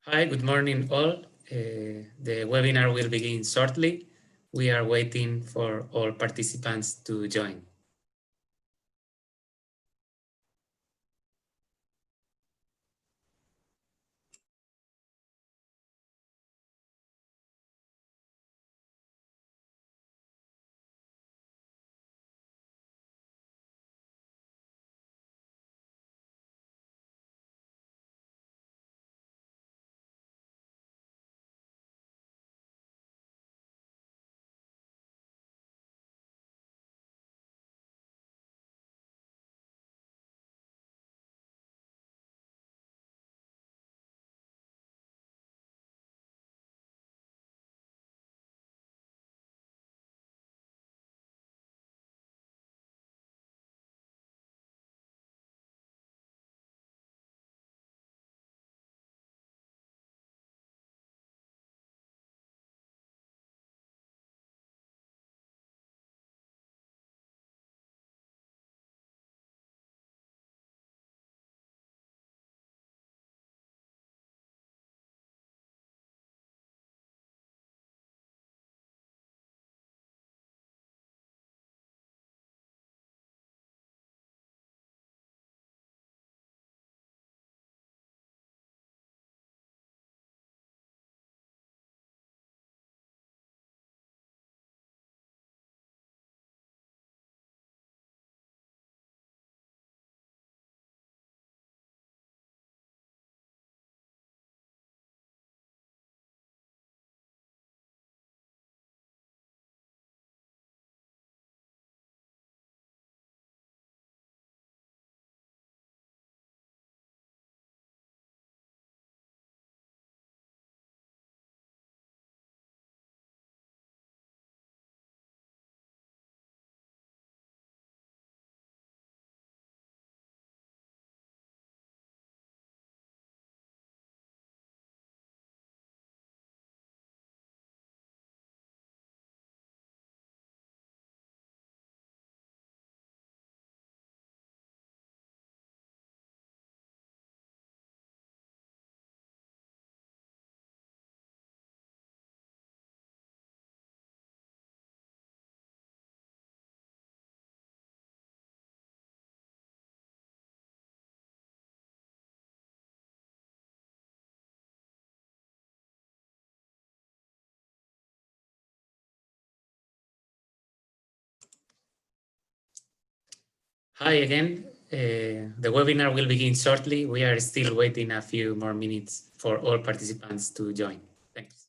Hi, good morning all. The webinar will begin shortly. We are waiting for all participants to join. Hi again. The webinar will begin shortly. We are still waiting a few more minutes for all participants to join. Thanks.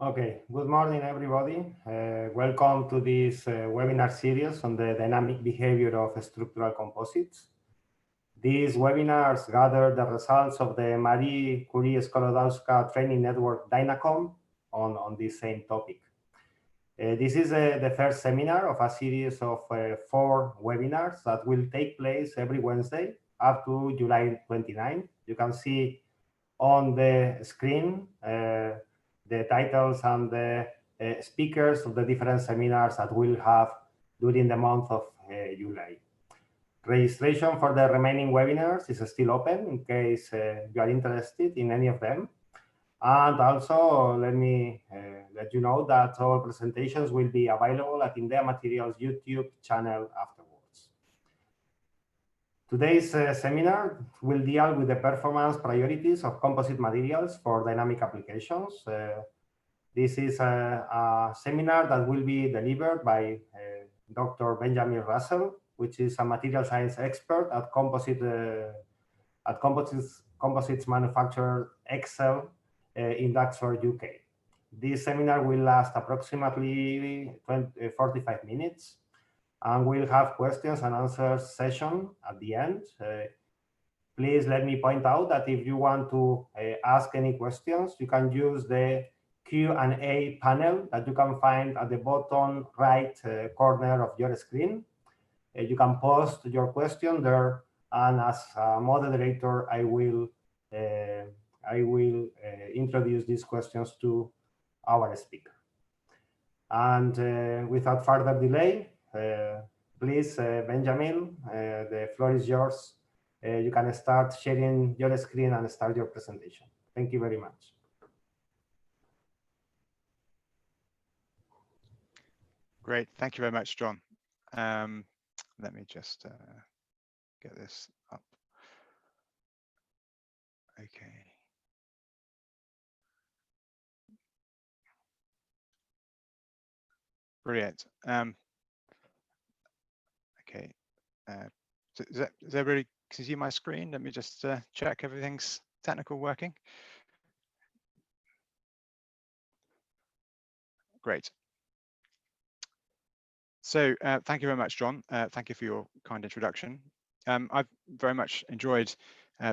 Okay, good morning, everybody. Welcome to this webinar series on the dynamic behavior of structural composites. These webinars gather the results of the Marie Curie Skolodowska training network Dynacom on this same topic. This is the first seminar of a series of 4 webinars that will take place every Wednesday up to July 29. You can see on the screen the titles and the speakers of the different seminars that we'll have during the month of July. Registration for the remaining webinars is still open in case you are interested in any of them. And also, let me let you know that all presentations will be available at IMDEA Materials YouTube channel afterwards. Today's seminar will deal with the performance priorities of composite materials for dynamic applications. This is a seminar that will be delivered by Dr. Benjamin Russell, which is a material science expert at composites manufacturer HEXCEL in Duxford, UK. This seminar will last approximately 45 minutes, and we'll have questions and answers session at the end. Please let me point out that if you want to ask any questions, you can use the Q&A panel that you can find at the bottom right corner of your screen. You can post your question there, and as a moderator, I will introduce these questions to our speaker. And without further delay, please, Benjamin, the floor is yours. You can start sharing your screen and start your presentation. Thank you very much. Great, thank you very much, John. Let me just get this up. Okay. Brilliant. Okay. Is everybody can see my screen? Let me just check everything's technical working. Great. So thank you very much, John. Thank you for your kind introduction. I've very much enjoyed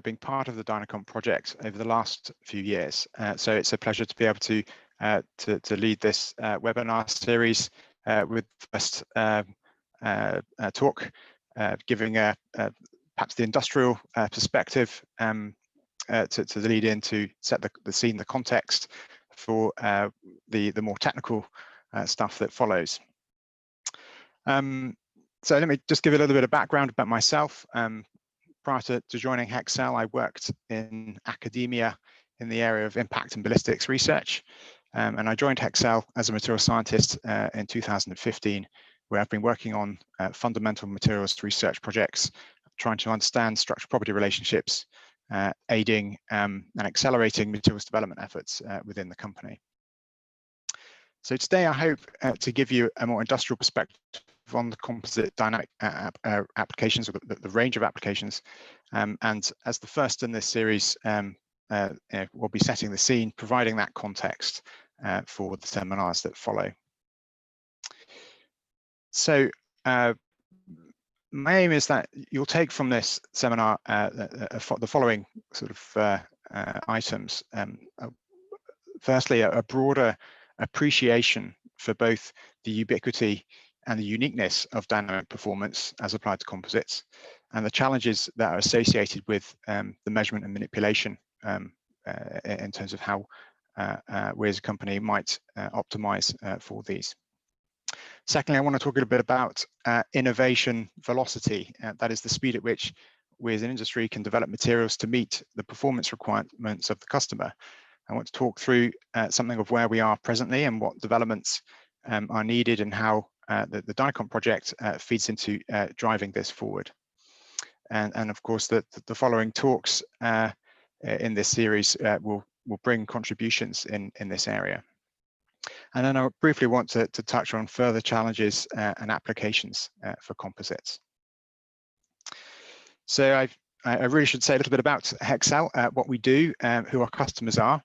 being part of the Dynacom project over the last few years. So it's a pleasure to be able to lead this webinar series with the first talk, giving perhaps the industrial perspective to lead in to set the scene, the context for the more technical stuff that follows. So let me just give a little bit of background about myself. Prior to joining HEXCEL, I worked in academia in the area of impact and ballistics research. And I joined HEXCEL as a material scientist in 2015, where I've been working on fundamental materials research projects, trying to understand structural property relationships, aiding and accelerating materials development efforts within the company. So today I hope to give you a more industrial perspective on the composite dynamic applications, or the range of applications. And as the first in this series, we'll be setting the scene, providing that context for the seminars that follow. So my aim is that you'll take from this seminar the following sort of items. Firstly, a broader appreciation for both the ubiquity and the uniqueness of dynamic performance as applied to composites, and the challenges that are associated with the measurement and manipulation in terms of how we as a company might optimize for these. Secondly, I want to talk a little bit about innovation velocity. That is the speed at which we as an industry can develop materials to meet the performance requirements of the customer. I want to talk through something of where we are presently and what developments are needed, and how the Dynacom project feeds into driving this forward. And of course, the following talks in this series will bring contributions in this area. And then I briefly want to touch on further challenges and applications for composites. So I really should say a little bit about HEXCEL, what we do, who our customers are.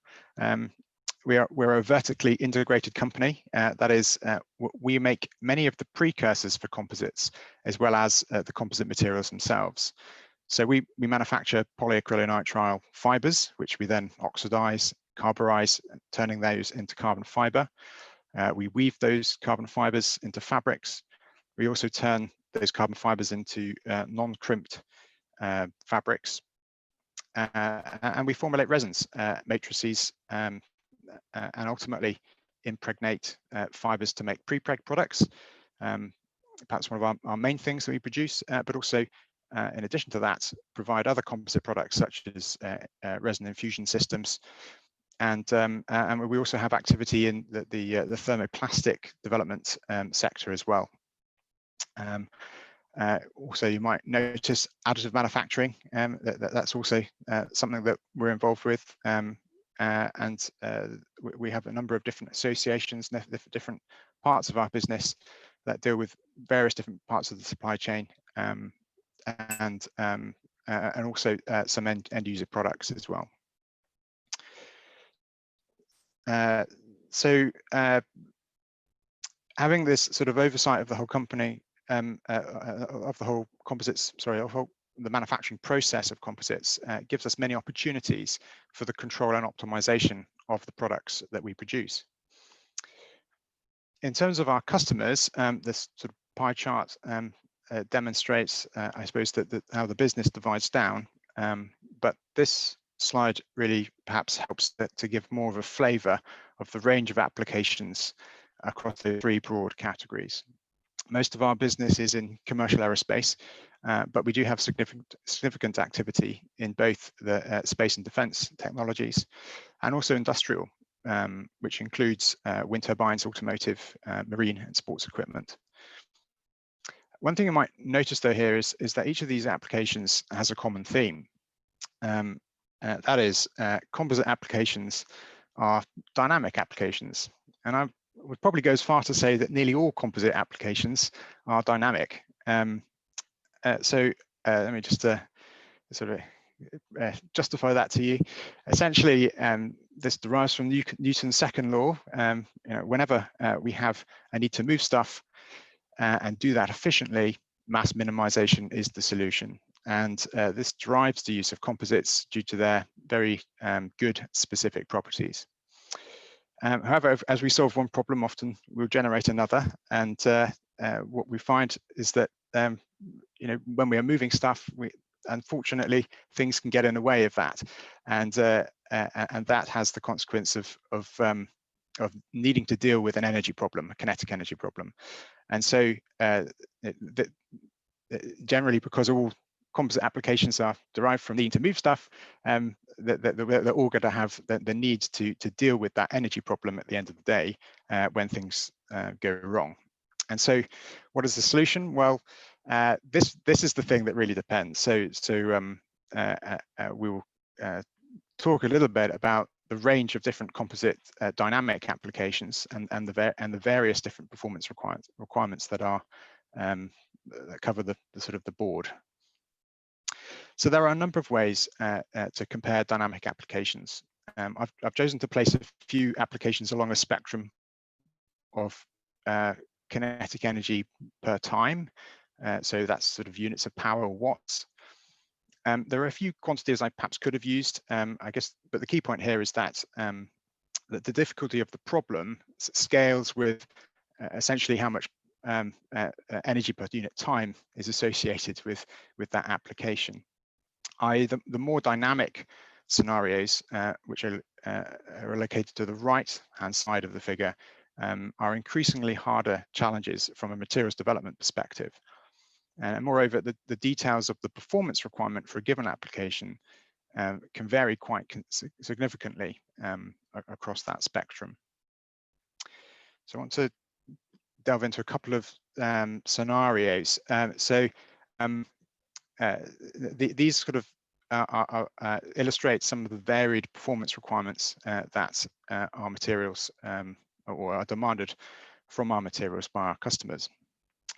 we're a vertically integrated company. That is, we make many of the precursors for composites, as well as the composite materials themselves. So we manufacture polyacrylonitrile fibers, which we then oxidize, carburize, turning those into carbon fiber. We weave those carbon fibers into fabrics. We also turn those carbon fibers into non-crimped fabrics. And we formulate resins, matrices, and ultimately impregnate fibers to make prepreg products. Perhaps one of our main things that we produce, but also in addition to that, provide other composite products such as resin infusion systems. And we also have activity in the thermoplastic development sector as well. Also, you might notice additive manufacturing. That's also something that we're involved with. We have a number of different associations, different parts of our business that deal with various different parts of the supply chain, and also some end user products as well. Having this sort of oversight of the whole company, of the whole composites, the manufacturing process of composites, gives us many opportunities for the control and optimization of the products that we produce. In terms of our customers, this sort of pie chart demonstrates, I suppose, how the business divides down. But this slide really perhaps helps to give more of a flavor of the range of applications across the three broad categories. Most of our business is in commercial aerospace, but we do have significant activity in both the space and defense technologies and also industrial, which includes wind turbines, automotive, marine and sports equipment. One thing you might notice though here is that each of these applications has a common theme. That is, composite applications are dynamic applications. And I would probably go as far to say that nearly all composite applications are dynamic. Let me just sort of justify that to you. Essentially, this derives from Newton's second law. Whenever we have a need to move stuff and do that efficiently, mass minimization is the solution. And this drives the use of composites due to their very good specific properties. However, as we solve one problem, often we'll generate another. And what we find is that when we are moving stuff, unfortunately, things can get in the way of that, and that has the consequence of needing to deal with an energy problem, a kinetic energy problem. And so, generally, because all composite applications are derived from needing to move stuff, they're all going to have the need to deal with that energy problem at the end of the day when things go wrong. And so, what is the solution? Well, this is the thing that really depends. So we will talk a little bit about the range of different composite dynamic applications and the various different performance requirements that are that cover the sort of the board. So there are a number of ways to compare dynamic applications. I've chosen to place a few applications along a spectrum of kinetic energy per time. So that's sort of units of power or watts. There are a few quantities I perhaps could have used, I guess, but the key point here is that the difficulty of the problem scales with essentially how much energy per unit time is associated with that application. The more dynamic scenarios, which are located to the right-hand side of the figure, are increasingly harder challenges from a materials development perspective. And moreover, the details of the performance requirement for a given application can vary quite significantly across that spectrum. So I want to delve into a couple of scenarios. These sort of illustrate some of the varied performance requirements that our materials or are demanded from our materials by our customers.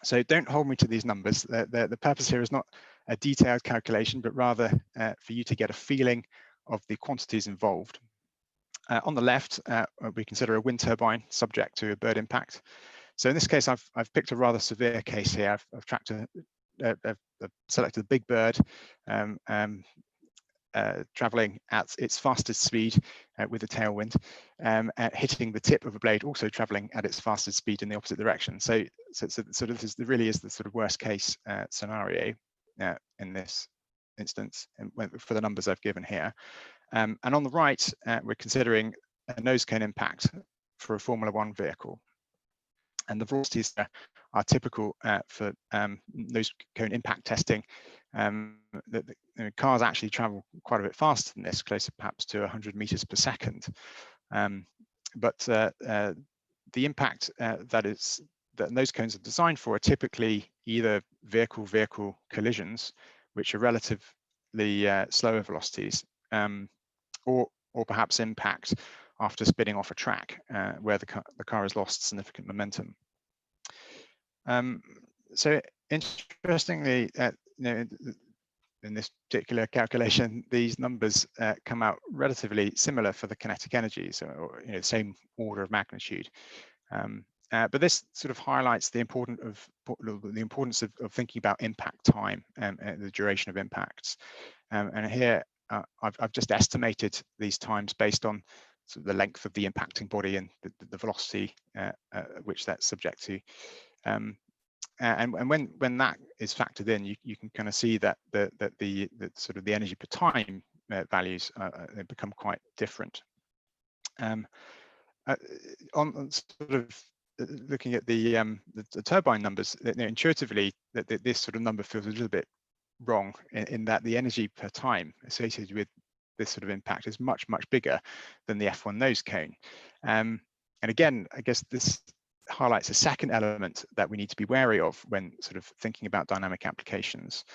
So don't hold me to these numbers. The purpose here is not a detailed calculation, but rather for you to get a feeling of the quantities involved. On the left, we consider a wind turbine subject to a bird impact. So in this case, I've picked a rather severe case here. I've selected a big bird traveling at its fastest speed with a tailwind, hitting the tip of a blade, also traveling at its fastest speed in the opposite direction. So this really is the sort of worst case scenario in this instance, and for the numbers I've given here. And on the right, we're considering a nose cone impact for a Formula One vehicle. And the velocities are typical for nose cone impact testing. Cars actually travel quite a bit faster than this, closer perhaps to 100 meters per second. But the impact that nose cones are designed for are typically either vehicle-vehicle collisions, which are relatively slower velocities, or perhaps impact after spinning off a track where the car has lost significant momentum. So interestingly, in this particular calculation, these numbers come out relatively similar for the kinetic energy, so the same order of magnitude. But this sort of highlights the importance of thinking about impact time and the duration of impacts. And here I've just estimated these times based on sort of the length of the impacting body and the velocity which that's subject to. And when that is factored in, you can kind of see that the sort of the energy per time values they become quite different. On sort of looking at the turbine numbers, intuitively this sort of number feels a little bit wrong in that the energy per time associated with this sort of impact is much bigger than the F1 nose cone. And again, I guess this highlights a second element that we need to be wary of when sort of thinking about dynamic applications.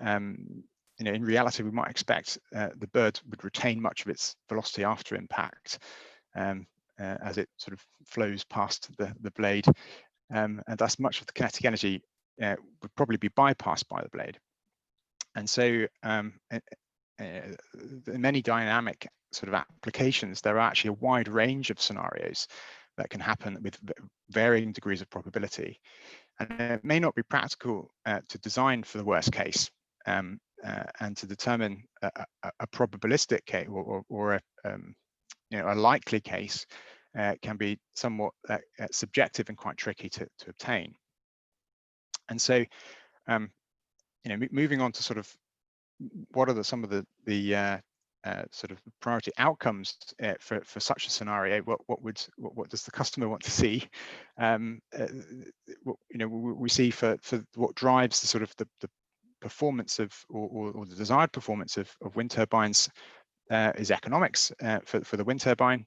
In reality, we might expect the bird would retain much of its velocity after impact as it sort of flows past the blade, and thus much of the kinetic energy would probably be bypassed by the blade. And so in many dynamic sort of applications, there are actually a wide range of scenarios that can happen with varying degrees of probability. And it may not be practical to design for the worst case and to determine a probabilistic case or a likely case can be somewhat subjective and quite tricky to obtain. And so, moving on to sort of what are some of the sort of priority outcomes for such a scenario? What does the customer want to see? We see for what drives the sort of the performance of or the desired performance of wind turbines is economics for the wind turbine.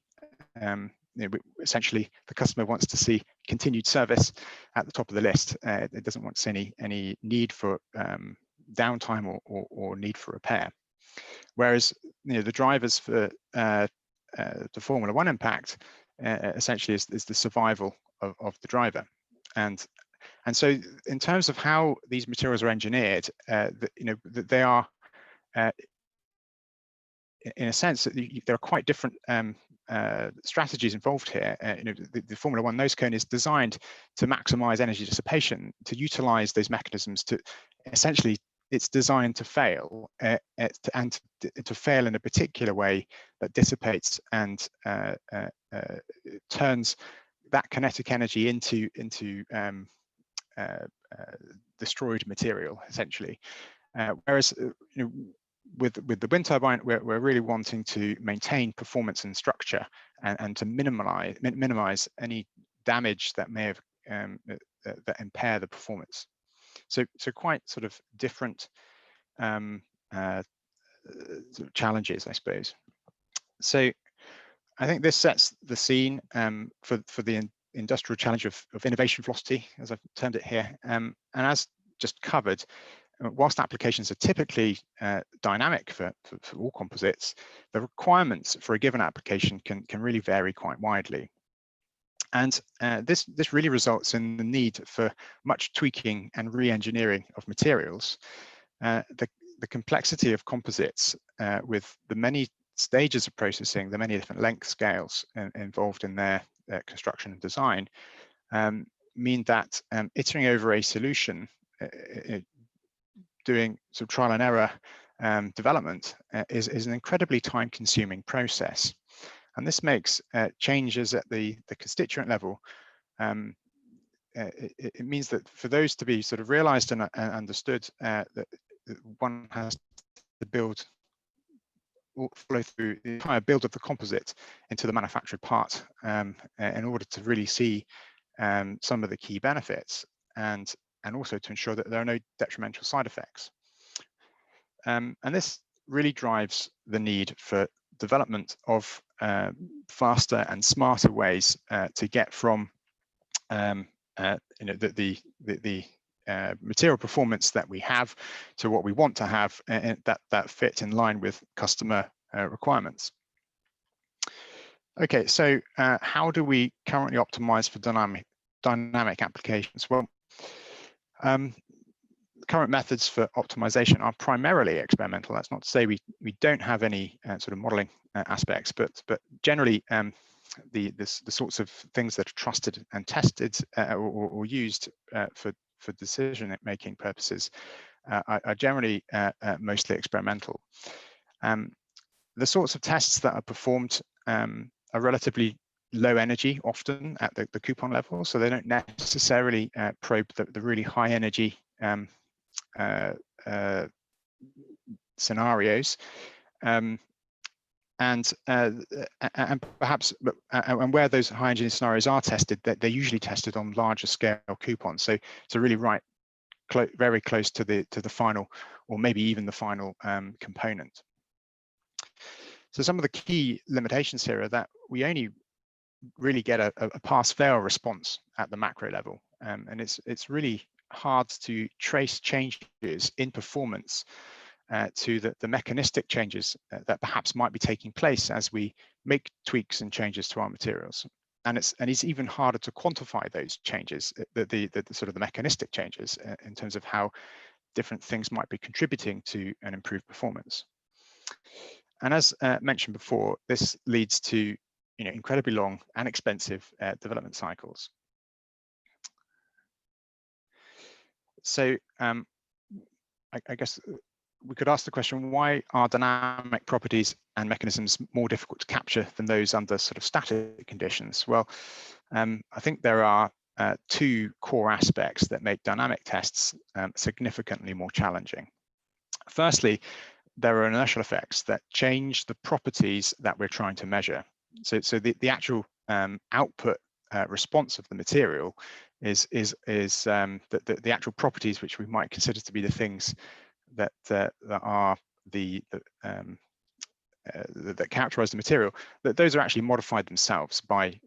Essentially, the customer wants to see continued service at the top of the list. It doesn't want to see any need for downtime or need for repair. Whereas the drivers for the Formula One impact essentially is the survival of the driver. And so in terms of how these materials are engineered, they are in a sense there are quite different strategies involved here. The Formula One nose cone is designed to maximize energy dissipation, to utilize those mechanisms to essentially. It's designed to fail and to fail in a particular way that dissipates and turns that kinetic energy into destroyed material, essentially. Whereas with the wind turbine, we're really wanting to maintain performance and structure and to minimize any damage that may have that impair the performance. So quite sort of different sort of challenges, I suppose. So I think this sets the scene for the industrial challenge of innovation velocity, as I've termed it here. And as just covered, whilst applications are typically dynamic for all composites, the requirements for a given application can really vary quite widely. And this really results in the need for much tweaking and re-engineering of materials. The complexity of composites with the many stages of processing, the many different length scales involved in their construction and design, mean that iterating over a solution, doing sort of trial and error development is an incredibly time-consuming process. And this makes changes at the constituent level. It means that for those to be sort of realized and understood, that one has to follow through the entire build of the composite into the manufactured part in order to really see some of the key benefits, and also to ensure that there are no detrimental side effects. And this really drives the need for development of faster and smarter ways to get from the material performance that we have to what we want to have, and that fit in line with customer requirements. Okay, so how do we currently optimize for dynamic applications? Well, current methods for optimization are primarily experimental. That's not to say we don't have any sort of modeling aspects, but generally the sorts of things that are trusted and tested or used for decision-making purposes are generally mostly experimental. The sorts of tests that are performed are relatively low energy, often at the coupon level, so they don't necessarily probe the really high energy scenarios, and perhaps and where those high energy scenarios are tested, they're usually tested on larger scale coupons, so really very close to the final, or maybe even the final component. So some of the key limitations here are that we only really get a pass-fail response at the macro level, and it's really hard to trace changes in performance to the mechanistic changes that perhaps might be taking place as we make tweaks and changes to our materials. And it's even harder to quantify those changes, the sort of the mechanistic changes in terms of how different things might be contributing to an improved performance. And as mentioned before, this leads to incredibly long and expensive development cycles. So I guess we could ask the question, why are dynamic properties and mechanisms more difficult to capture than those under sort of static conditions? Well, I think there are two core aspects that make dynamic tests significantly more challenging. Firstly, there are inertial effects that change the properties that we're trying to measure. So the actual output response of the material is the actual properties which we might consider to be the things that are that characterize the material, that those are actually modified themselves by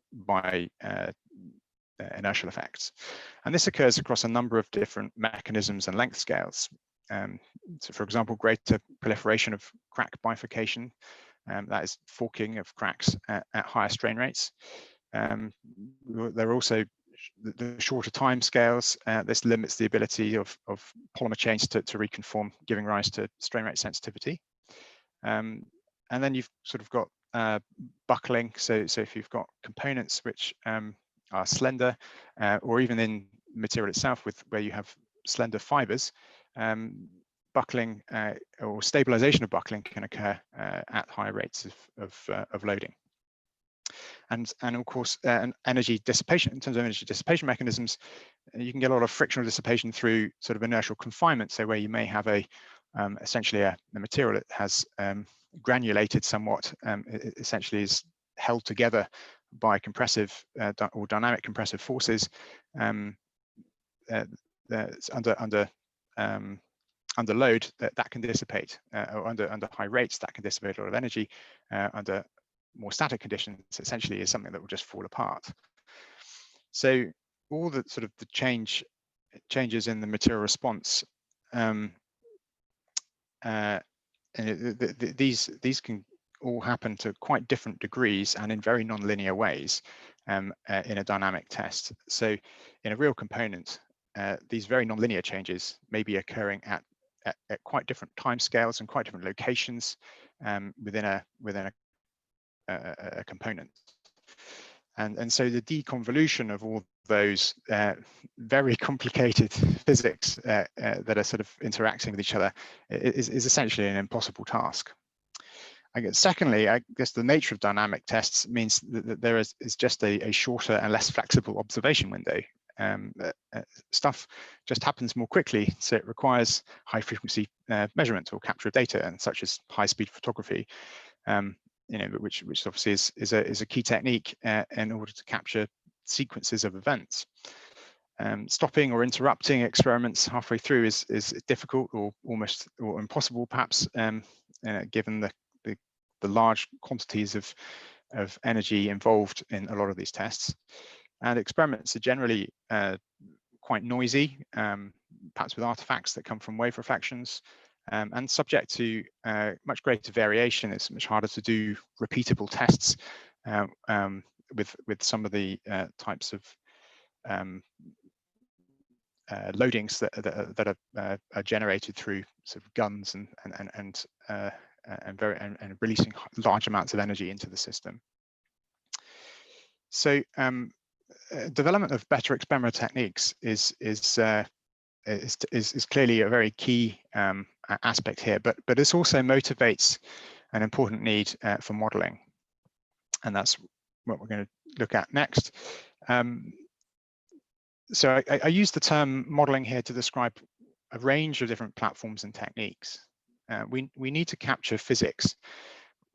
inertial effects. And this occurs across a number of different mechanisms and length scales. So for example, greater proliferation of crack bifurcation, that is forking of cracks at higher strain rates. There are also the shorter time scales. This limits the ability of polymer chains to reconform, giving rise to strain rate sensitivity. And then you've sort of got buckling. So if you've got components which are slender, or even in material itself where you have slender fibers, buckling or stabilization of buckling can occur at higher rates of loading. And of course, energy dissipation, in terms of energy dissipation mechanisms, you can get a lot of frictional dissipation through sort of inertial confinement. So where you may have essentially a material that has granulated somewhat, it essentially is held together by compressive or dynamic compressive forces under load that can dissipate, or under high rates that can dissipate a lot of energy. Under more static conditions, essentially is something that will just fall apart. So all the sort of the changes in the material response, these can all happen to quite different degrees and in very non-linear ways in a dynamic test. So in a real component, these very non-linear changes may be occurring at at quite different timescales and quite different locations within a component. And so the deconvolution of all those very complicated physics that are sort of interacting with each other is essentially an impossible task. Secondly, I guess the nature of dynamic tests means that there is just a shorter and less flexible observation window. Stuff just happens more quickly, so it requires high frequency measurement or capture of data, and such as high speed photography. Which obviously is a key technique in order to capture sequences of events. Stopping or interrupting experiments halfway through is difficult or almost impossible, perhaps, given the large quantities of energy involved in a lot of these tests. And experiments are generally quite noisy, perhaps with artifacts that come from wave reflections, and subject to much greater variation. It's much harder to do repeatable tests with some of the types of loadings that are generated through sort of guns and releasing large amounts of energy into the system. So development of better experimental techniques is clearly a very key aspect here, but this also motivates an important need for modeling, and that's what we're going to look at next. So I use the term modeling here to describe a range of different platforms and techniques. We need to capture physics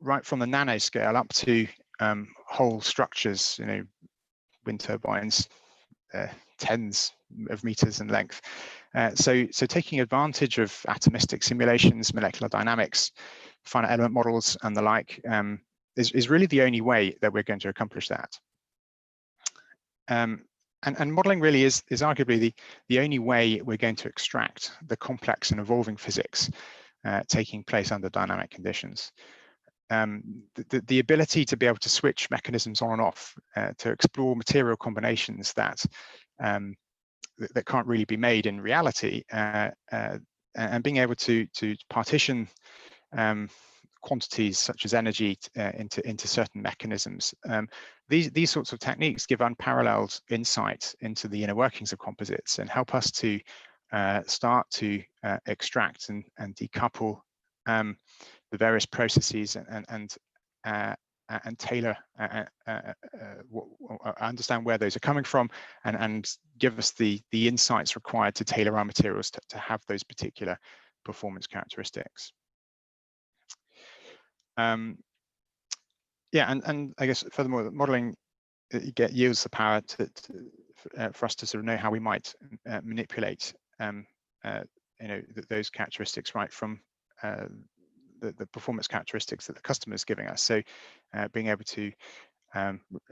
right from the nanoscale up to whole structures, wind turbines, tens of meters in length. So taking advantage of atomistic simulations, molecular dynamics, finite element models, and the like is really the only way that we're going to accomplish that. And modeling really is arguably the only way we're going to extract the complex and evolving physics taking place under dynamic conditions. The ability to be able to switch mechanisms on and off, to explore material combinations that can't really be made in reality, and being able to partition quantities such as energy into certain mechanisms. These sorts of techniques give unparalleled insight into the inner workings of composites and help us to start to extract and decouple the various processes and tailor, understand where those are coming from, and give us the insights required to tailor our materials to have those particular performance characteristics. Yeah, and I guess furthermore, modeling yields the power for us to sort of know how we might manipulate those characteristics right from the performance characteristics that the customer is giving us. So being able to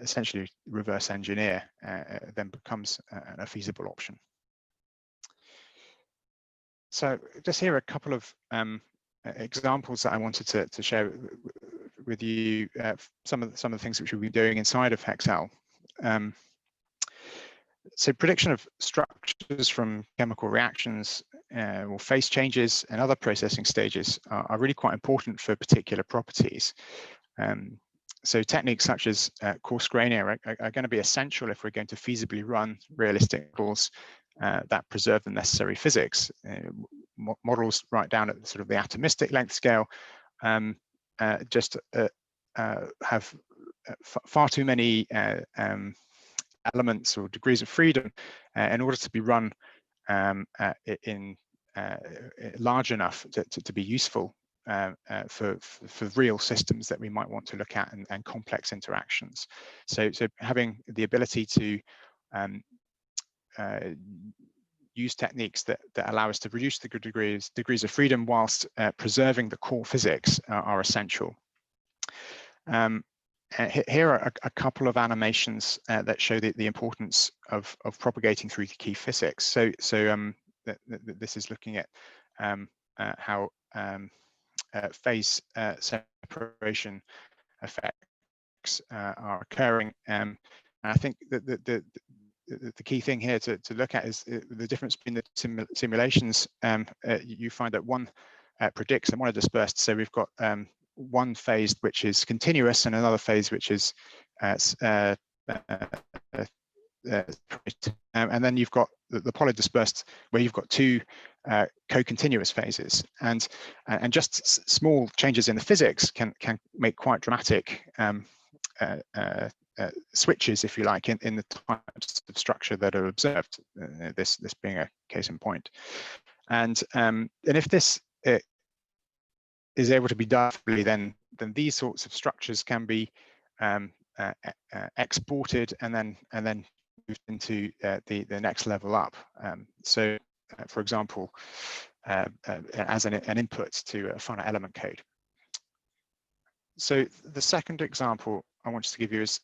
essentially reverse engineer then becomes a feasible option. So just here are a couple of examples that I wanted to share with you, some of the things which we've been doing inside of HEXCEL. So prediction of structures from chemical reactions or phase changes and other processing stages are really quite important for particular properties. So techniques such as coarse graining are going to be essential if we're going to feasibly run realistic models that preserve the necessary physics. Models right down at sort of the atomistic length scale just have far too many elements or degrees of freedom in order to be run in large enough to be useful for real systems that we might want to look at and complex interactions. So having the ability to use techniques that allow us to reduce the degrees of freedom whilst preserving the core physics are essential. Here are a couple of animations that show the importance of propagating through the key physics. So this is looking at how phase separation effects are occurring. And I think that the key thing here to look at is the difference between the simulations. You find that one predicts and one are dispersed. So we've got one phase which is continuous and another phase which is and then you've got the polydispersed, where you've got two co-continuous phases, and just small changes in the physics can make quite dramatic switches, if you like, in the types of structure that are observed. This being a case in point, and if this is able to be done, then these sorts of structures can be exported and then moved into the next level up. So, for example, as an input to a finite element code. So the second example I wanted to give you is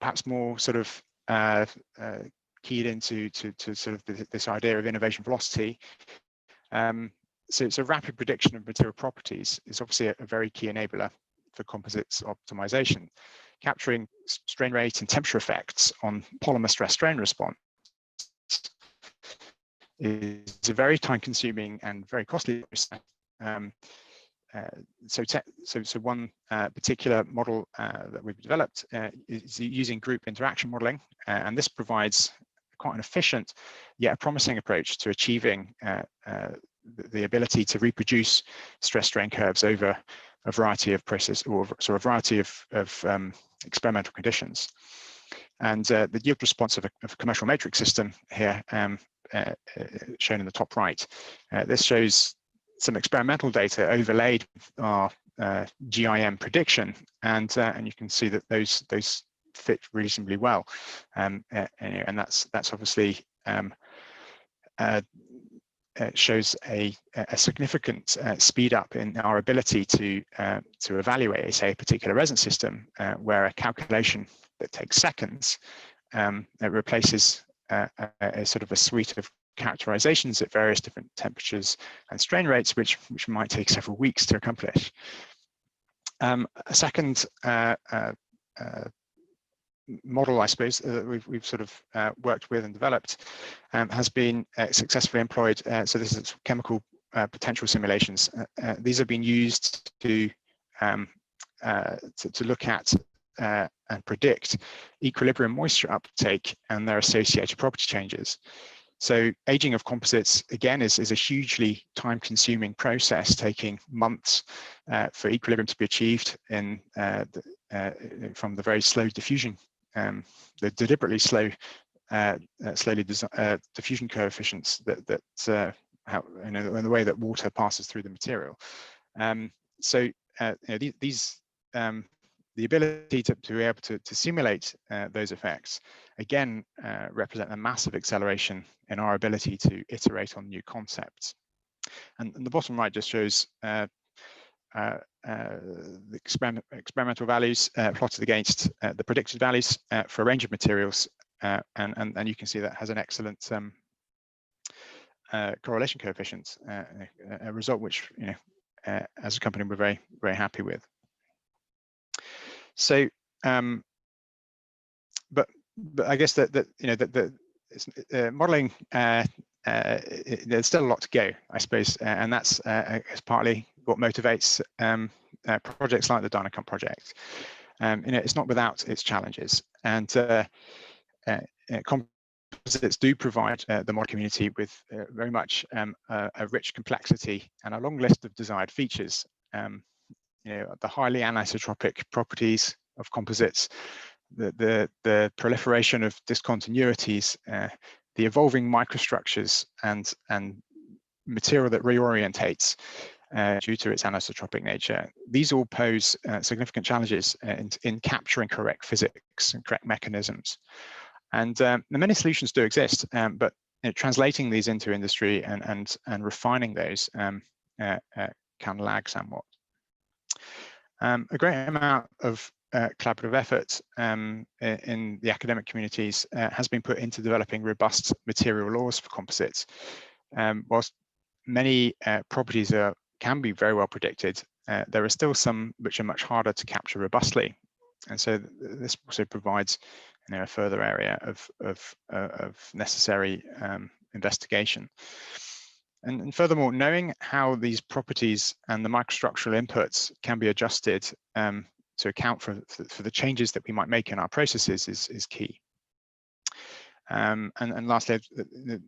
perhaps more sort of keyed into sort of this idea of innovation velocity. So rapid prediction of material properties is obviously a very key enabler for composites optimization. Capturing strain rate and temperature effects on polymer stress strain response is a very time-consuming and very costly process. So one particular model that we've developed is using group interaction modeling, and this provides quite an efficient yet a promising approach to achieving the ability to reproduce stress strain curves over a variety of process or sort of variety of experimental conditions. And the yield response of a commercial matrix system here, shown in the top right, this shows some experimental data overlaid with our GIM prediction, and you can see that those fit reasonably well, and that's obviously shows a significant speed up in our ability to evaluate, say, a particular resonance system, where a calculation that takes seconds it replaces a sort of a suite of characterizations at various different temperatures and strain rates, which might take several weeks to accomplish. A second model, I suppose, that we've sort of worked with and developed has been successfully employed. So this is chemical potential simulations. These have been used to look at and predict equilibrium moisture uptake and their associated property changes. So aging of composites, again, is a hugely time-consuming process, taking months for equilibrium to be achieved in from the very slow diffusion, the deliberately slow, diffusion coefficients that in the way that water passes through the material. The ability to be able to simulate those effects, again, represent a massive acceleration in our ability to iterate on new concepts. And the bottom right just shows the experimental values plotted against the predicted values for a range of materials, and you can see that has an excellent correlation coefficient, a result which, as a company, we're very, very happy with. So, but I guess that modeling, there's still a lot to go, I suppose, and that's partly what motivates projects like the Dynacomp project. It's not without its challenges, and composites do provide the model community with very much a rich complexity and a long list of desired features. The highly anisotropic properties of composites, the proliferation of discontinuities, the evolving microstructures and material that reorientates due to its anisotropic nature. These all pose significant challenges in capturing correct physics and correct mechanisms. And many solutions do exist, but translating these into industry and refining those can lag somewhat. A great amount of collaborative effort in the academic communities has been put into developing robust material laws for composites. Whilst many properties can be very well predicted, there are still some which are much harder to capture robustly. And so this also provides, a further area of necessary investigation. And furthermore, knowing how these properties and the microstructural inputs can be adjusted to account for the changes that we might make in our processes is key. And lastly,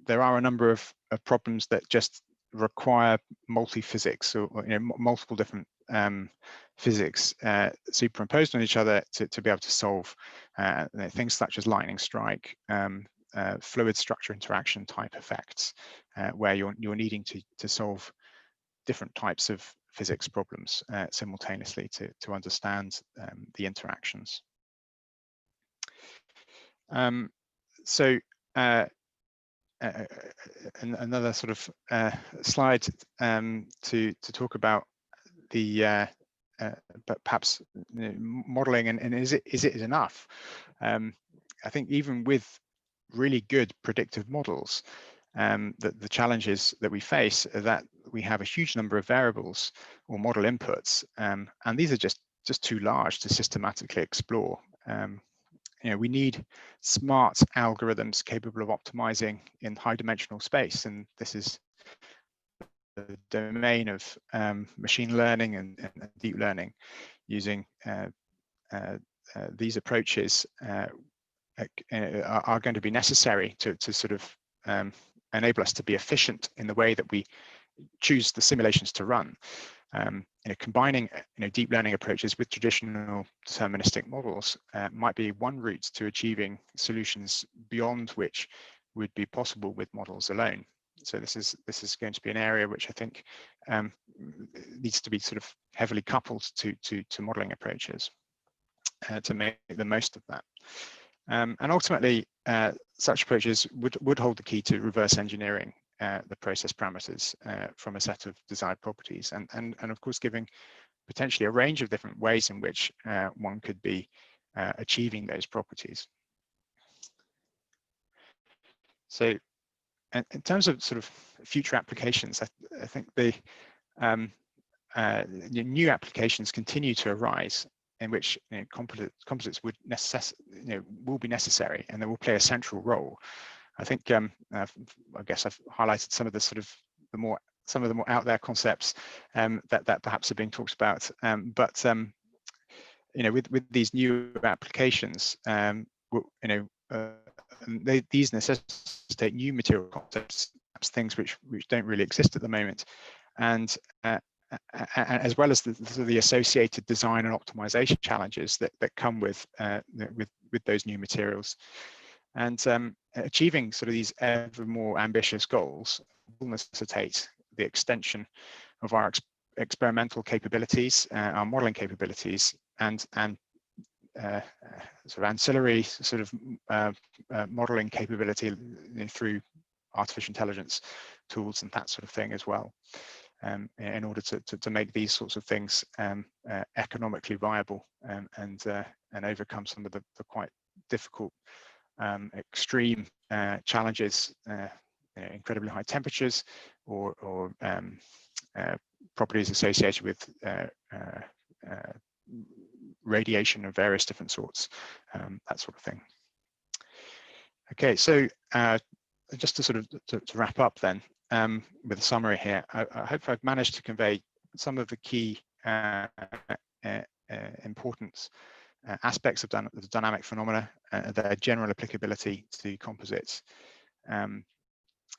there are a number of problems that just require multi-physics, or multiple different physics superimposed on each other to be able to solve things such as lightning strike, fluid structure interaction type effects, where you're needing to solve different types of physics problems simultaneously to understand the interactions. So another sort of slide to talk about the but perhaps modeling and is it enough? I think even with really good predictive models, the challenges that we face are that we have a huge number of variables or model inputs, and these are just too large to systematically explore. We need smart algorithms capable of optimizing in high dimensional space, and this is the domain of machine learning and deep learning. Using these approaches are going to be necessary to sort of enable us to be efficient in the way that we choose the simulations to run. Combining deep learning approaches with traditional deterministic models might be one route to achieving solutions beyond which would be possible with models alone. So this is going to be an area which I think needs to be sort of heavily coupled to modeling approaches to make the most of that. And ultimately, such approaches would hold the key to reverse engineering the process parameters from a set of desired properties, and of course giving potentially a range of different ways in which one could be achieving those properties. So in terms of sort of future applications, I think the new applications continue to arise in which composites would will be necessary, and they will play a central role. I think I guess I've highlighted some of the sort of some of the more out there concepts that perhaps are being talked about, but with these new applications, these necessitate new material concepts, perhaps things which don't really exist at the moment, and as well as the associated design and optimization challenges that come with those new materials. And achieving sort of these ever more ambitious goals will necessitate the extension of our experimental capabilities, our modeling capabilities, and sort of ancillary sort of modeling capability through artificial intelligence tools and that sort of thing as well, in order to make these sorts of things economically viable and overcome some of the quite difficult extreme challenges, incredibly high temperatures or properties associated with radiation of various different sorts, that sort of thing. Okay, so just to sort of to wrap up then with a summary here, I hope I've managed to convey some of the key importance aspects of the dynamic phenomena, their general applicability to composites,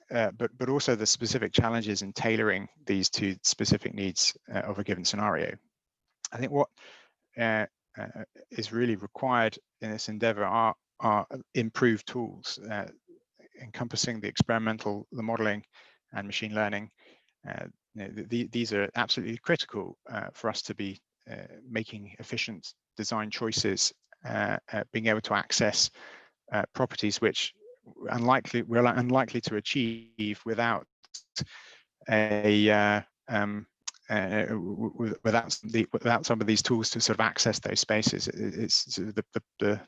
but also the specific challenges in tailoring these to specific needs of a given scenario. I think what is really required in this endeavor are improved tools encompassing the experimental, the modeling, and machine learning. These are absolutely critical for us to be making efficient design choices, being able to access properties which we're unlikely to achieve without without some of these tools to sort of access those spaces. It's the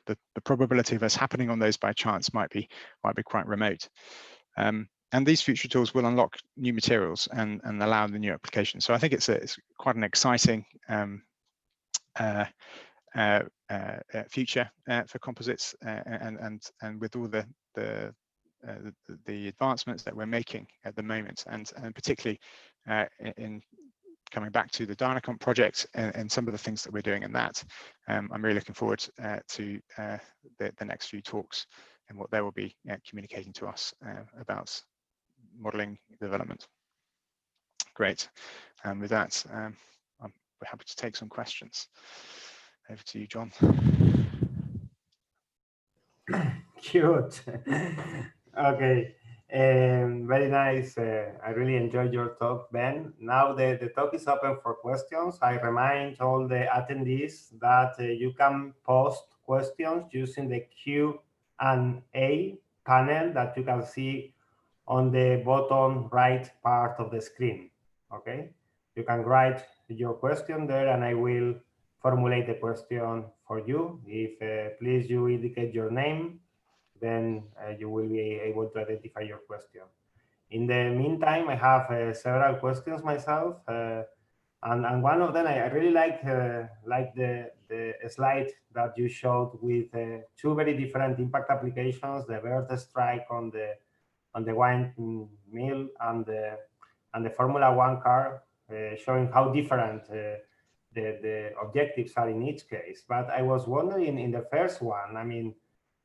probability of us happening on those by chance might be quite remote. And these future tools will unlock new materials and allow the new applications. So I think it's quite an exciting future for composites, and with all the advancements that we're making at the moment, and particularly in coming back to the Dynacomp project and some of the things that we're doing in that. I'm really looking forward to the next few talks and what they will be communicating to us about modeling development. Great. And with that, we're happy to take some questions. Over to you, John. Cute. Okay. Very nice. I really enjoyed your talk, Ben. Now the talk is open for questions. I remind all the attendees that you can post questions using the Q&A panel that you can see on the bottom right part of the screen. Okay. You can write your question there and I will formulate the question for you. If please you indicate your name, then you will be able to identify your question. In the meantime, I have several questions myself, and one of them I really like the slide that you showed with two very different impact applications: the bird strike on the wine mill and the Formula One car, showing how different the objectives are in each case. But I was wondering in the first one, I mean,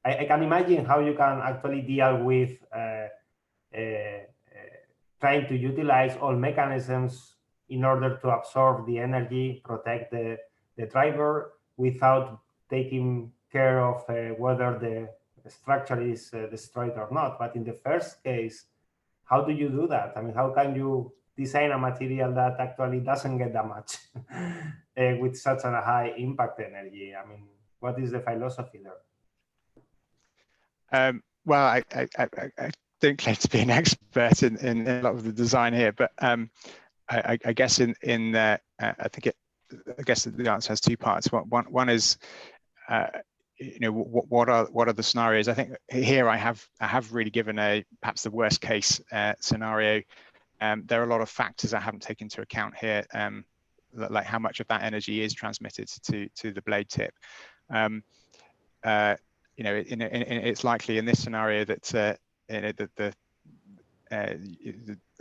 I can imagine how you can actually deal with trying to utilize all mechanisms in order to absorb the energy, protect the driver without taking care of whether the structure is destroyed or not. But in the first case, how do you do that? I mean, how can you design a material that actually doesn't get that much with such a high impact energy? I mean, what is the philosophy there? Well, I don't claim to be an expert in a lot of the design here, but I guess I guess the answer has two parts. One is, you know, what are the scenarios? I think here I have really given perhaps the worst case scenario. There are a lot of factors I haven't taken into account here, like how much of that energy is transmitted to the blade tip. You know, it's likely in this scenario that you know, I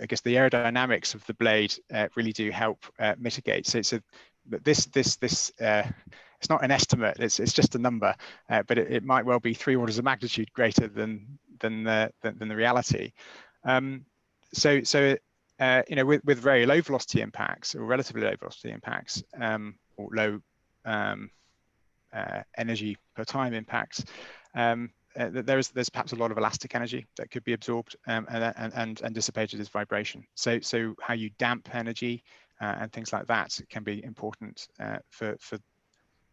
guess the aerodynamics of the blade really do help mitigate. So this it's not an estimate. It's just a number, but it might well be 3 orders of magnitude greater than the reality. So you know, with very low velocity impacts or relatively low velocity impacts, or low energy per time impacts, there's perhaps a lot of elastic energy that could be absorbed and dissipated as vibration. So how you damp energy and things like that can be important for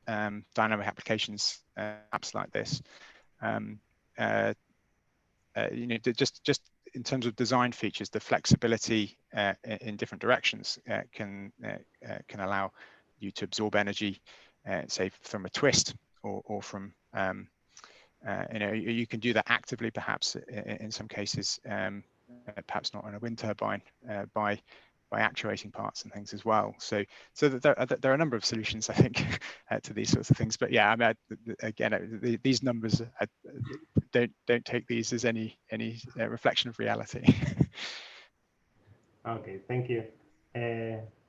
dynamic applications, apps like this. You know, just in terms of design features, the flexibility in different directions can allow you to absorb energy, say from a twist or from you know, you can do that actively, perhaps in some cases, perhaps not on a wind turbine, by actuating parts and things as well. So there are a number of solutions, I think, to these sorts of things. But yeah, I mean, again, these numbers, don't take these as any reflection of reality. Okay, thank you.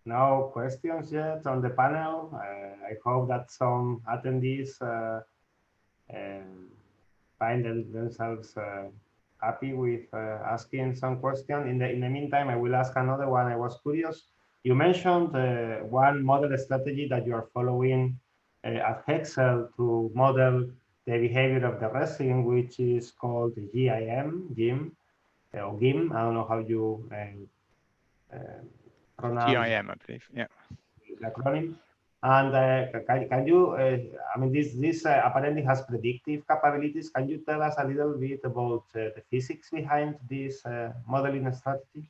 No questions yet on the panel. I hope that some attendees find themselves happy with asking some question. In the meantime, I will ask another one. I was curious. You mentioned one model strategy that you are following at HEXCEL to model the behavior of the resin, which is called the GIM, or GIM. I don't know how you pronounce GIM, I believe. Yeah. The acronym. And can you, I mean, this apparently has predictive capabilities. Can you tell us a little bit about the physics behind this modeling strategy?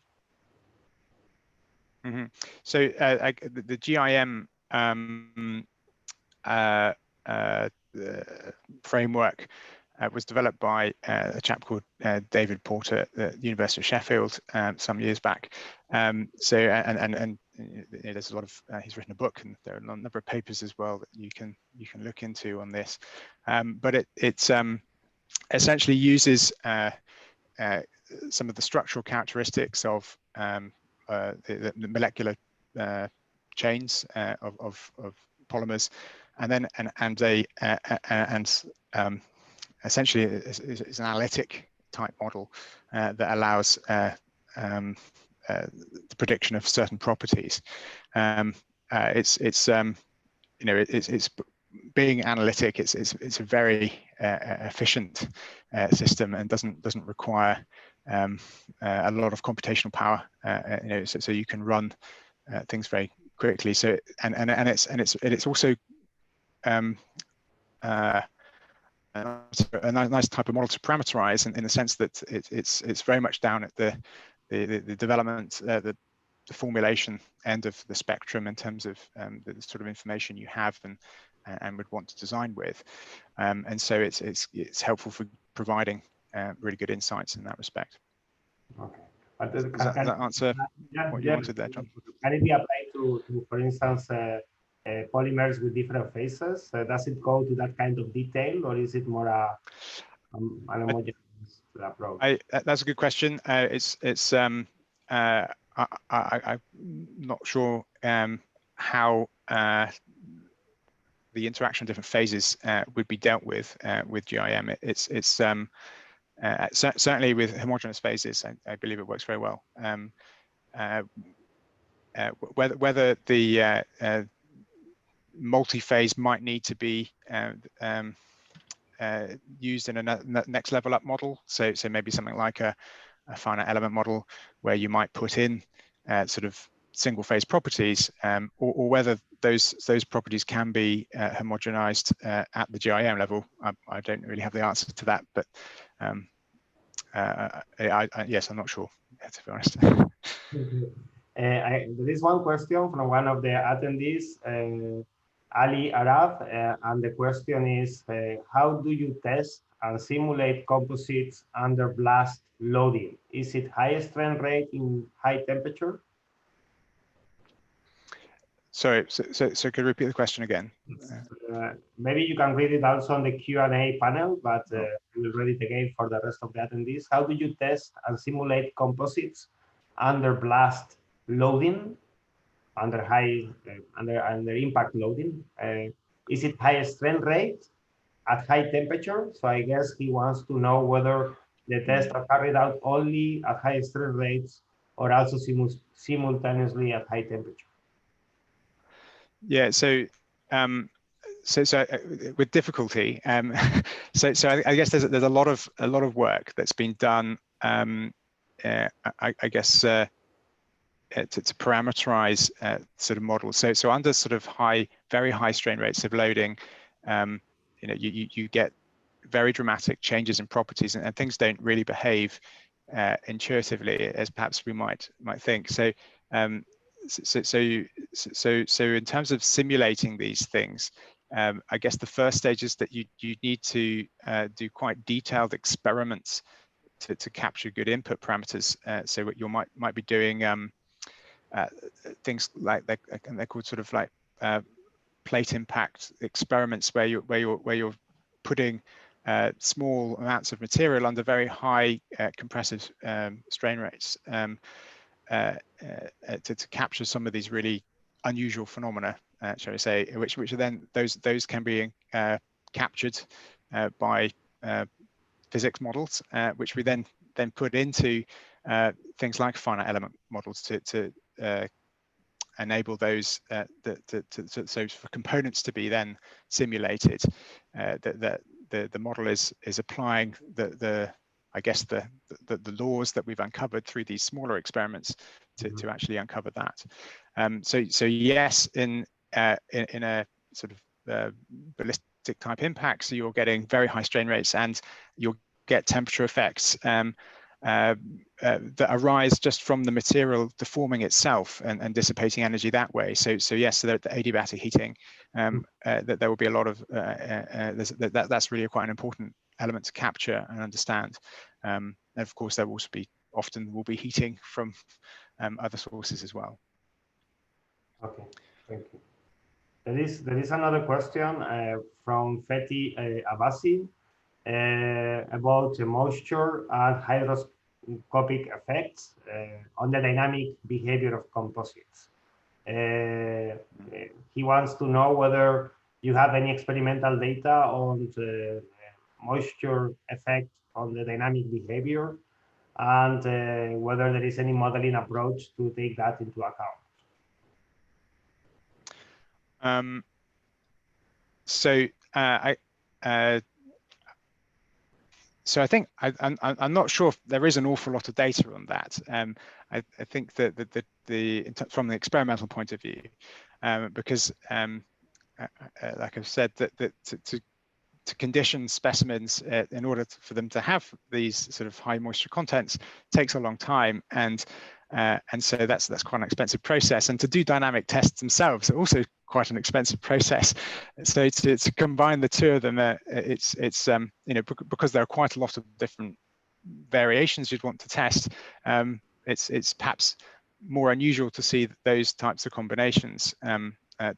Mm-hmm. So the GIM framework was developed by a chap called David Porter at the University of Sheffield some years back. So and you know, there's a lot of he's written a book, and there are a number of papers as well that you can look into on this. But it essentially uses some of the structural characteristics of the molecular chains of polymers, and then essentially is an analytic type model that allows the prediction of certain properties. It's you know, it's being analytic. It's a very efficient system and doesn't require a lot of computational power. You know, so you can run things very quickly. So and it's also a nice type of model to parameterize in the sense that it's very much down at the development, the formulation end of the spectrum in terms of the sort of information you have and would want to design with, and so it's helpful for providing really good insights in that respect. Okay. Does that answer what you wanted there, John? Can it be applied to for instance, polymers with different phases? Does it go to that kind of detail, or is it more an homogeneous approach? That's a good question. I'm not sure how the interaction of different phases would be dealt with GIM. It's certainly with homogeneous phases, I believe it works very well. Whether the multi-phase might need to be used in a next level up model, so maybe something like a finite element model where you might put in sort of single phase properties, or whether those properties can be homogenized at the GIM level. I don't really have the answer to that, but yes, I'm not sure, to be honest. There is one question from one of the attendees, Ali Araf, and the question is, how do you test and simulate composites under blast loading? Is it high strain rate in high temperature? Sorry, so could you repeat the question again? Maybe you can read it also on the Q&A panel, but we'll read it again for the rest of the attendees. How do you test and simulate composites under blast loading, under high under impact loading? Is it high strain rate at high temperature? So I guess he wants to know whether the tests are carried out only at high strain rates or also simultaneously at high temperature. Yeah, so with difficulty, so I guess there's a lot of work that's been done, I guess, to parameterize sort of models. So under sort of very high strain rates of loading, you know, you get very dramatic changes in properties, and things don't really behave intuitively as perhaps we might think. So in terms of simulating these things, I guess the first stage is that you need to do quite detailed experiments to capture good input parameters. So what you might be doing things like they're called sort of like plate impact experiments, where you're putting small amounts of material under very high compressive strain rates to capture some of these really unusual phenomena, shall we say, which are then those can be captured by physics models, which we then put into things like finite element models to enable those so for components to be then simulated. The model is applying I guess the laws that we've uncovered through these smaller experiments to actually uncover that. So yes, in a sort of ballistic type impact, so you're getting very high strain rates, and you'll get temperature effects that arise just from the material deforming itself and dissipating energy that way. So yes, so the adiabatic heating, that there will be a lot of that's really quite an important element to capture and understand. And of course, there will also be often will be heating from other sources as well. Okay, thank you. There is another question from Fethi Abbasi about moisture and hygroscopic effects on the dynamic behavior of composites. He wants to know whether you have any experimental data on the moisture effect on the dynamic behavior, and whether there is any modeling approach to take that into account. So I think I'm not sure if there is an awful lot of data on that. I think that from the experimental point of view, because like I've said, that to condition specimens in order for them to have these sort of high moisture contents takes a long time, and so that's quite an expensive process. And to do dynamic tests themselves are also quite an expensive process. So to combine the two of them, it's you know, because there are quite a lot of different variations you'd want to test. It's perhaps more unusual to see those types of combinations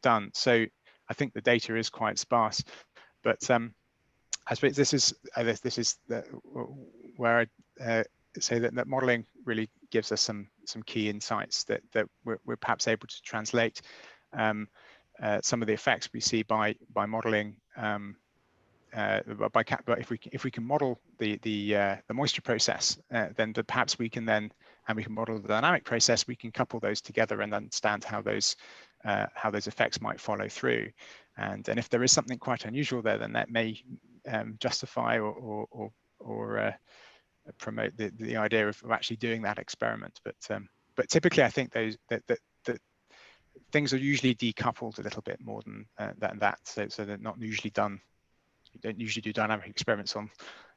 done. So I think the data is quite sparse. But I suppose this is where I say that modeling really gives us some key insights that we're perhaps able to translate some of the effects we see by modeling. But if we can model the moisture process, then perhaps we can model the dynamic process. We can couple those together and understand how those effects might follow through. And if there is something quite unusual there, then that may justify or promote the idea of actually doing that experiment. But typically, I think that things are usually decoupled a little bit more than that. So they're not usually done. You don't usually do dynamic experiments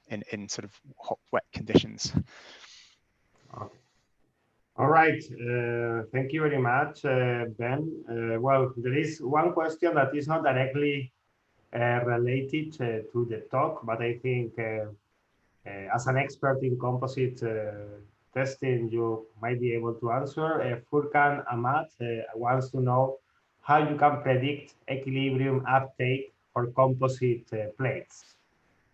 in sort of hot, wet conditions. Okay. All right, thank you very much, Ben. Well, there is one question that is not directly related to the talk, but I think as an expert in composite testing, you might be able to answer. Furkan Ahmad wants to know how you can predict equilibrium uptake for composite plates.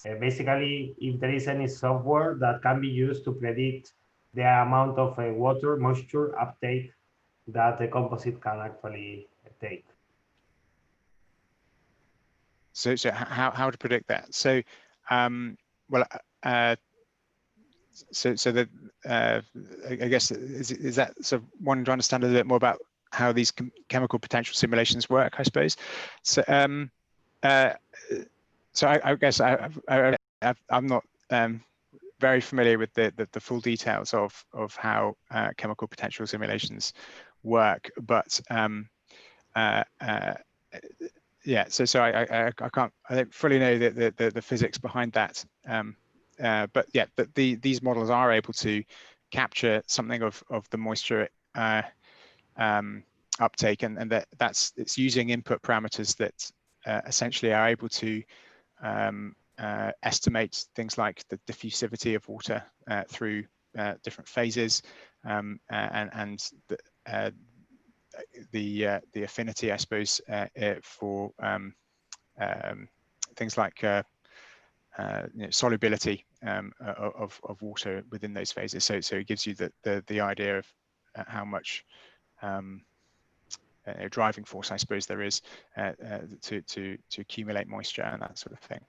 Basically, if there is any software that can be used to predict the amount of water moisture uptake that the composite can actually take. So how to predict that? So well, so that I guess is that sort of wanting to understand a little bit more about how these chemical potential simulations work, I suppose. So so I guess I'm not very familiar with the full details of how chemical potential simulations work, but yeah. So I don't fully know the physics behind that. But yeah, these models are able to capture something of the moisture uptake, and it's using input parameters that essentially are able to estimate things like the diffusivity of water through different phases, and the affinity, I suppose, for things like solubility of water within those phases. So it gives you the idea of how much driving force, I suppose, there is to accumulate moisture and that sort of thing.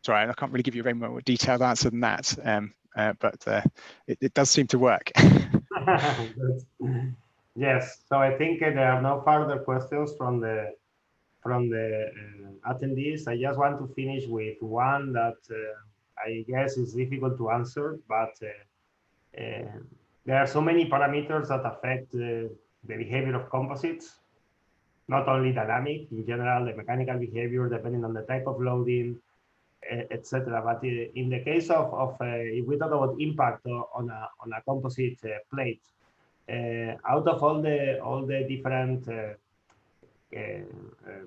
Sorry, I can't really give you a very more detailed answer than that, but it does seem to work. Yes, so I think there are no further questions from the attendees. I just want to finish with one that I guess is difficult to answer, but there are so many parameters that affect the behavior of composites, not only dynamic, in general, the mechanical behavior, depending on the type of loading, etc. But in the case of if we talk about impact on a composite plate, out of all the different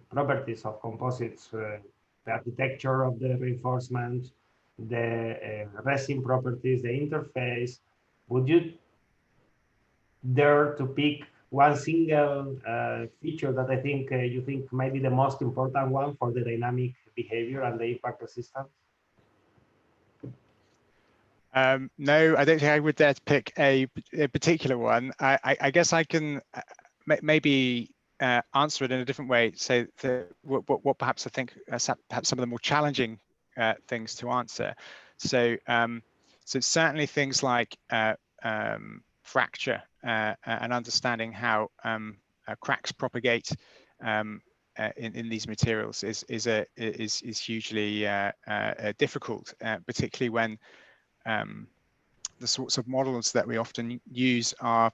properties of composites, the architecture of the reinforcement, the resin properties, the interface. Would you dare to pick one single feature that I think you think might be the most important one for the dynamic behavior and the impact resistance? No, I don't think I would dare to pick a particular one. I guess I can maybe answer it in a different way. Say what perhaps I think perhaps some of the more challenging things to answer. So so certainly things like fracture and understanding how cracks propagate in these materials is hugely difficult, particularly when the sorts of models that we often use are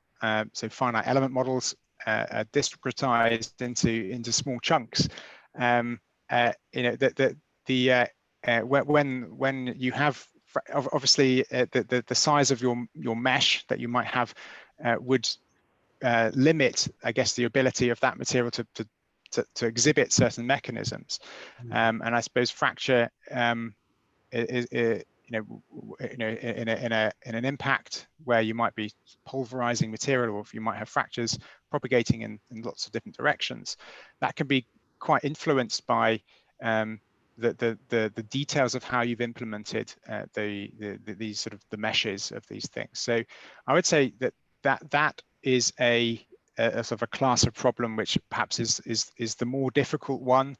so finite element models discretized into small chunks. You know when you have obviously the size of your mesh that you might have would limit, I guess, the ability of that material to exhibit certain mechanisms, and I suppose fracture is in an impact where you might be pulverizing material, or if you might have fractures propagating in lots of different directions, that can be quite influenced by the details of how you've implemented these sort of the meshes of these things. So I would say that is a sort of a class of problem which perhaps is the more difficult one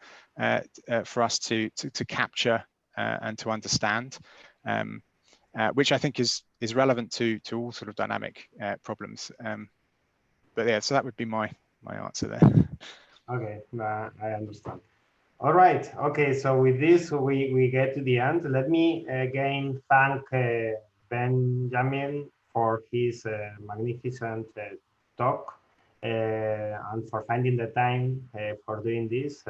for us to capture and to understand, which I think is relevant to all sort of dynamic problems. But yeah, so that would be my answer there. Okay, I understand. All right. Okay, so with this, we get to the end. Let me again thank Benjamin for his magnificent talk and for finding the time for doing this.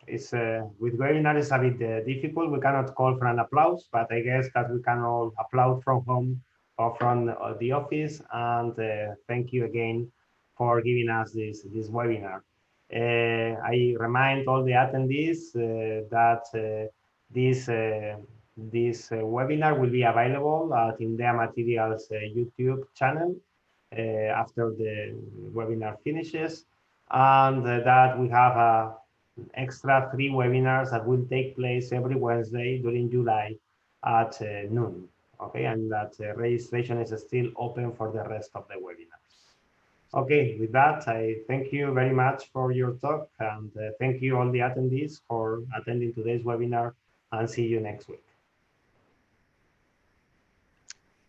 It's with webinar it's a bit difficult. We cannot call for an applause, but I guess that we can all applaud from home or from the office. And thank you again for giving us this webinar. I remind all the attendees that this webinar will be available at IMDEA Materials YouTube channel after the webinar finishes, and that we have extra 3 webinars that will take place every Wednesday during July at noon. Okay, and that registration is still open for the rest of the webinars. Okay, with that, I thank you very much for your talk, and thank you all the attendees for attending today's webinar, and see you next week.